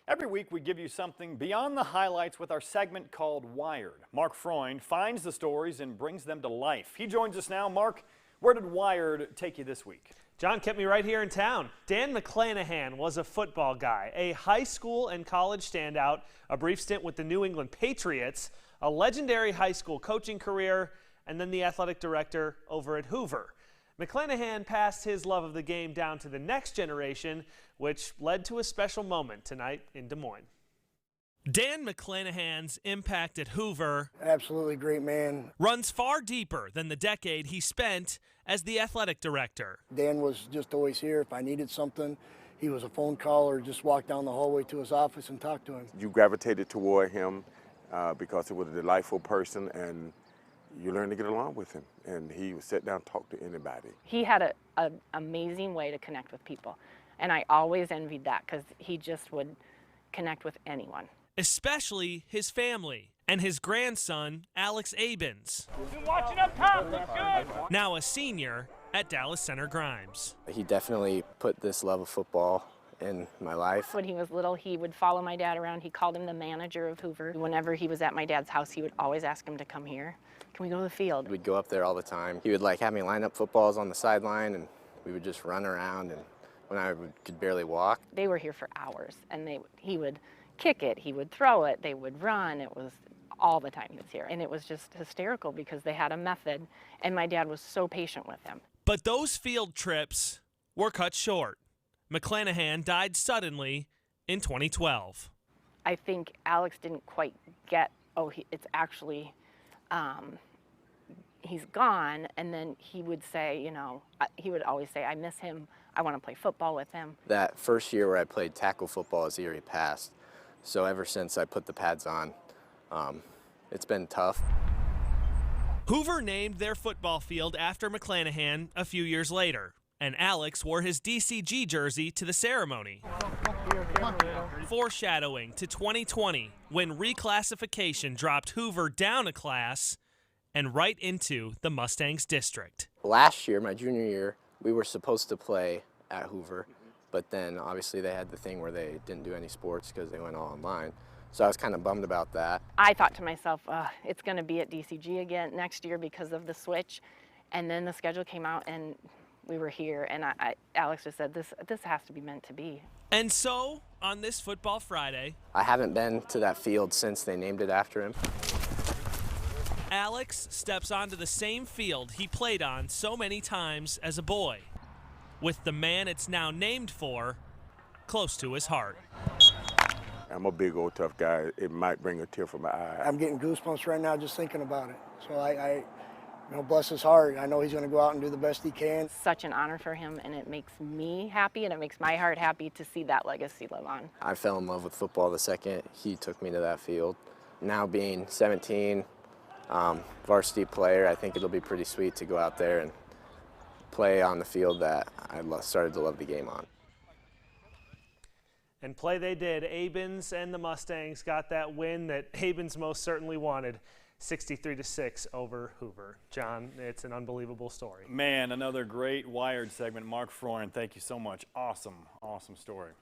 Every week we give you something beyond the highlights with our segment called Wired. Mark Freund finds the stories and brings them to life. He joins us now. Mark, where did Wired take you this week? John kept me right here in town. Dan McClanahan was a football guy, a high school and college standout, a brief stint with the New England Patriots, a legendary high school coaching career, and then the athletic director over at Hoover. McClanahan passed his love of the game down to the next generation, which led to a special moment tonight in Des Moines. Dan McClanahan's impact at Hoover, absolutely great man, runs far deeper than the decade he spent as the athletic director. Dan was just always here. If I needed something, he was a phone call or just walk down the hallway to his office and talk to him. You gravitated toward him because he was a delightful person, and you learned to get along with him. And he would sit down and talk to anybody. He had an amazing way to connect with people, and I always envied that because he just would connect with anyone. Especially his family and his grandson, Alex Abens. Been watching up top, look good. Now a senior at Dallas Center Grimes. He definitely put this love of football in my life. When he was little, he would follow my dad around. He called him the manager of Hoover. Whenever he was at my dad's house, he would always ask him to come here. Can we go to the field? We'd go up there all the time. He would have me line up footballs on the sideline, and we would just run around. And when I could barely walk, they were here for hours, and he would kick it, he would throw it, they would run. It was all the time he was here. And it was just hysterical because they had a method, and my dad was so patient with him. But those field trips were cut short. McClanahan died suddenly in 2012. I think Alex didn't quite get, it's actually, he's gone. And then he would say, he would always say, I miss him. I want to play football with him. That first year where I played tackle football is the year he passed. So ever since I put the pads on, it's been tough. Hoover named their football field after McClanahan a few years later, and Alex wore his DCG jersey to the ceremony. Foreshadowing to 2020, when reclassification dropped Hoover down a class and right into the Mustangs district. Last year, my junior year, we were supposed to play at Hoover, but then obviously they had the thing where they didn't do any sports because they went all online. So I was kind of bummed about that. I thought to myself, it's going to be at DCG again next year because of the switch. And then the schedule came out and we were here, and Alex just said, this has to be meant to be. And so, on this Football Friday, I haven't been to that field since they named it after him. Alex steps onto the same field he played on so many times as a boy, with the man it's now named for close to his heart. I'm a big old tough guy. It might bring a tear from my eye. I'm getting goosebumps right now just thinking about it. So I bless his heart. I know he's going to go out and do the best he can. Such an honor for him, and it makes me happy, and it makes my heart happy to see that legacy live on. I fell in love with football the second he took me to that field. Now being 17, varsity player, I think it'll be pretty sweet to go out there and play on the field that I started to love the game on. And play they did. Abens and the Mustangs got that win that Abens most certainly wanted, 63-6 over Hoover. John, it's an unbelievable story. Man, another great Wired segment. Mark Freund, thank you so much. Awesome, awesome story.